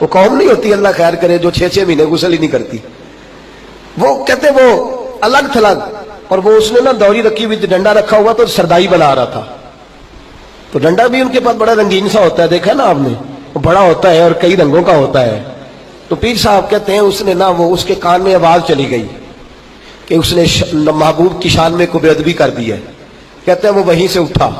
وہ قوم نہیں ہوتی اللہ خیر کرے جو 6 مہینے غسل ہی نہیں کرتی. وہ کہتے وہ الگ تھلگ. اور وہ اس نے نا دوری رکھی ہوئی ڈنڈا رکھا ہوا تو سردائی بنا رہا تھا. تو ڈنڈا بھی ان کے پاس بڑا رنگین سا ہوتا ہے, دیکھا نا آپ نے, وہ بڑا ہوتا ہے اور کئی رنگوں کا ہوتا ہے. تو پیر صاحب کہتے ہیں اس نے نا وہ اس کے کان میں آواز چلی گئی کہ اس نے محبوب کی شان میں کوئی بے ادبی کر دی ہے. کہتے ہیں وہ وہیں سے اٹھا,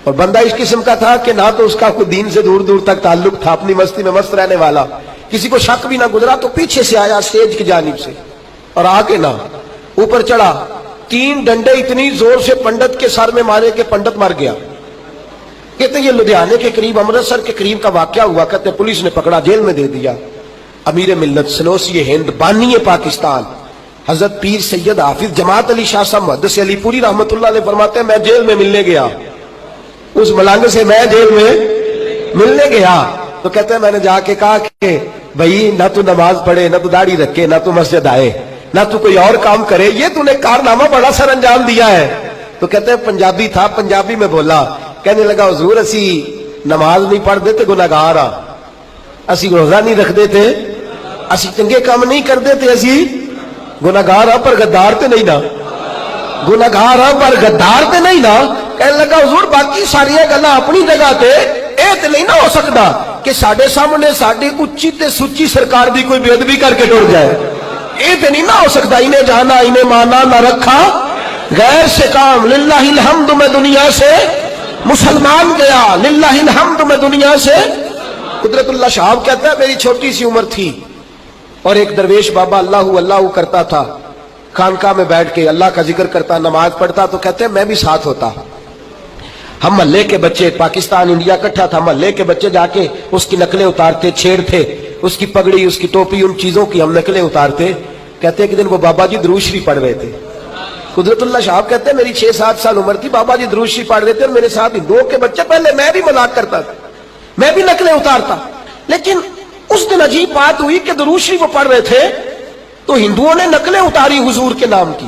اور بندہ اس قسم کا تھا کہ نہ تو اس کا کوئی دین سے دور دور تک تعلق تھا, اپنی مستی میں مست رہنے والا, کسی کو شک بھی نہ گزرا. تو پیچھے سے آیا اسٹیج کی جانب سے اور آ کے نہ اوپر چڑھا, 3 ڈنڈے اتنی زور سے پنڈت کے سر میں مارے کہ پنڈت مر گیا. کہتے ہیں یہ لدھیانے کے قریب امرتسر کے قریب کا واقعہ ہوا. کہتے ہیں پولیس نے پکڑا, جیل میں دے دیا. امیر ملت سنوسی ہند بانی پاکستان حضرت پیر سید حافظ جماعت علی شاہ صاحب محدث علی پوری رحمت اللہ علیہ فرماتے ہیں میں جیل میں ملنے گیا, اس ملنگ سے میں جیل میں ملنے گیا. تو کہتے ہیں میں نے جا کے کہا کہ بھائی نہ تو نماز پڑھے, نہ تو داڑھی رکھے, نہ تو مسجد آئے, نہ تو کوئی اور کام کرے, یہ تو نے کارنامہ بڑا سر انجام دیا ہے. تو کہتے ہیں پنجابی تھا, پنجابی میں بولا, کہنے لگا حضور اسی نماز نہیں پڑھ دیتے گناہگار ہاں, اسی روزہ نہیں رکھ دیتے, اسی چنگے کام نہیں کر دیتے, اسی گناہگار ہاں پر غدار تے نہیں نا, گناہگار ہاں پر غدار تے نہیں نا. کہنے لگا حضور باقی ساری گلاں اپنی جگہ تے اے تے نہیں نہ ہو سکتا کہ ساڈے سامنے ساڈی اچھی تے سچی سرکار دی کوئی بے ادبی کر کے ٹر جائے. اے تے نہیں نہ ہو سکتا, انہیں جانا انہیں مانا نہ رکھا غیر سے کام. للہ الحمد میں دنیا سے مسلمان گیا, للہ الحمد میں دنیا سے. قدرت اللہ شہاب کہتا ہے میری چھوٹی سی عمر تھی اور ایک درویش بابا اللہ اللہ کرتا تھا, خانقاہ میں بیٹھ کے اللہ کا ذکر کرتا, نماز پڑھتا. تو کہتے ہیں میں بھی ساتھ ہوتا. ہم محلے کے بچے, پاکستان انڈیا اکٹھا تھا, محلے کے بچے جا کے اس کی نقلیں اتارتے, چھیڑتے, اس کی پگڑی, اس کی ٹوپی, ان چیزوں کی ہم نقلیں اتارتے. کہتے ہیں کہ دن وہ بابا جی درود شریف پڑھ رہے تھے. قدرت اللہ شاہب کہتے ہیں میری 6-7 سال عمر تھی, بابا جی درود شریف پڑھ رہے تھے اور میرے ساتھ ہندوؤں کے بچے, پہلے میں بھی مذاق کرتا تھا, میں بھی نقلیں اتارتا. لیکن اس دن عجیب بات ہوئی کہ درود شریف وہ پڑھ رہے تھے تو ہندوؤں نے نقلیں اتاری حضور کے نام کی,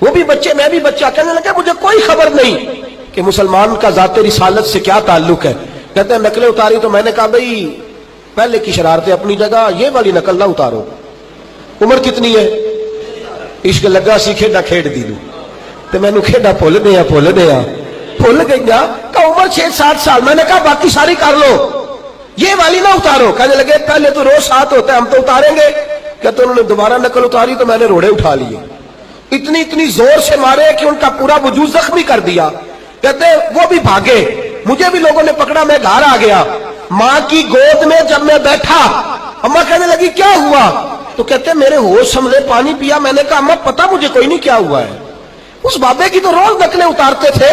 وہ بھی بچے میں بھی بچہ. کہنے لگے مجھے کوئی خبر نہیں کہ مسلمان کا ذات رسالت سے کیا تعلق ہے. کہتے ہیں نقلیں اتاری تو میں نے کہا بھئی پہلے کی شرارتیں اپنی جگہ, یہ والی نقل نہ اتارو. عمر کتنی ہے, عشق لگا سی کھیڈا کھیڈ دی لوں, تو میں نے کھیڈا بھول گئی نا. کہ عمر 6-7 سال. میں نے کہا باقی ساری کر لو, یہ والی نہ اتارو. کہنے لگے پہلے تو روز ساتھ ہوتا ہے, ہم تو اتاریں گے. کہتے انہوں نے دوبارہ نقل اتاری تو میں نے روڑے اٹھا لیے, اتنی زور سے مارے کہ ان کا پورا وجود زخمی کر دیا. کہتے وہ بھی بھاگے, مجھے بھی لوگوں نے پکڑا, میں گھر آ گیا. ماں کی گود میں جب میں بیٹھا, اماں کہنے لگی کیا ہوا؟ تو کہتے میرے ہوش سنبھلے, پانی پیا. میں نے کہا اماں پتا مجھے کوئی نہیں کیا ہوا ہے. اس بابے کی تو روز نقلیں اتارتے تھے,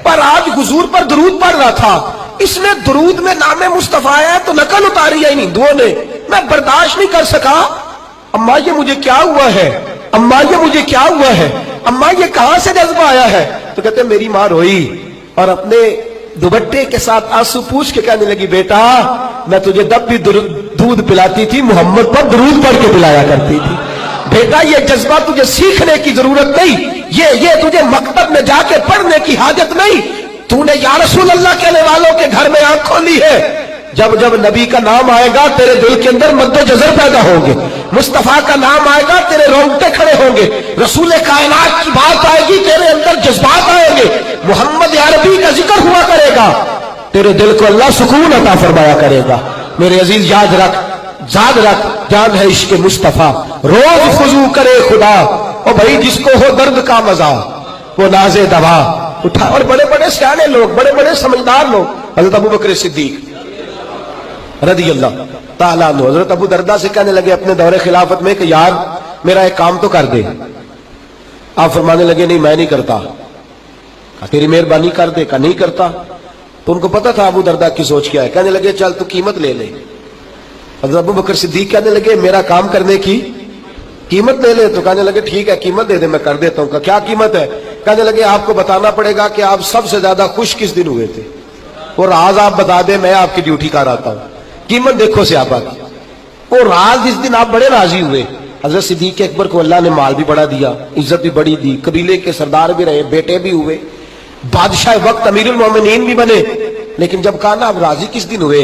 پر آج حضور پر درود پڑھ رہا تھا, اس نے درود میں نام مصطفیٰ ہے تو نقل اتاری ہے ہندوؤں نے. میں برداشت نہیں کر سکا. اماں یہ مجھے کیا ہوا ہے, اماں یہ مجھے کیا ہوا ہے, اماں یہ کہاں سے جذبہ آیا ہے؟ تو کہتے میری ماں روئی اور اپنے دوپٹے کے ساتھ آنسو پوچھ کے کہنے لگی بیٹا میں تجھے جب بھی دودھ پلاتی تھی محمد پر درود پڑھ کے پلایا کرتی تھی. بیٹا یہ جذبہ تجھے سیکھنے کی ضرورت نہیں, یہ تجھے مکتب میں جا کے پڑھنے کی حاجت نہیں. تو نے یا رسول اللہ کہنے والوں کے گھر میں آنکھ کھولی ہے. جب جب نبی کا نام آئے گا تیرے دل کے اندر مد و جزر پیدا ہوں گے, مصطفیٰ کا نام آئے گا تیرے رونگٹے کھڑے ہوں گے, رسول کائنات کی بات آئے گی تیرے اندر جذبات آئیں گے, محمد عربی کا ذکر ہوا کرے گا, تیرے دل کو اللہ سکون عطا فرمایا کرے گا. میرے عزیز یاد رکھ, جان ہے عشق مصطفیٰ, روز خضوع کرے خدا. اور بھائی جس کو ہو درد کا مزہ وہ ناز دوا اٹھا. اور بڑے بڑے سیانے لوگ, بڑے بڑے سمجھدار لوگ, حضرت ابو بکر صدیق رضی اللہ تعالیٰ عنہ حضرت ابو دردہ سے کہنے لگے اپنے دور خلافت میں کہ یار میرا ایک کام تو کر دے. آپ فرمانے لگے نہیں میں نہیں کرتا. تیری مہربانی کر دے. کہ نہیں کرتا. تو ان کو پتا تھا ابو دردہ کی سوچ کیا ہے. کہنے لگے چل تو قیمت لے لے. حضرت ابو بکر صدیق کہنے لگے میرا کام کرنے کی قیمت لے لے. تو کہنے لگے ٹھیک ہے قیمت دے دے میں کر دیتا ہوں. کیا قیمت ہے؟ کہنے لگے آپ کو بتانا پڑے گا کہ آپ سب سے زیادہ خوش کس دن ہوئے تھے, اور راز آپ بتا دیں میں آپ کی ڈیوٹی کر آتا ہوں. قیمت دیکھو صحابہ کی. اور راز جس دن آپ بڑے راضی ہوئے. حضرت صدیق اکبر کو اللہ نے مال بھی بڑا دیا, عزت بھی بڑی دی, قبیلے کے سردار بھی رہے, بیٹے بھی ہوئے, بادشاہ وقت امیر المومنین بھی بنے. لیکن جب کہا نا آپ راضی کس دن ہوئے,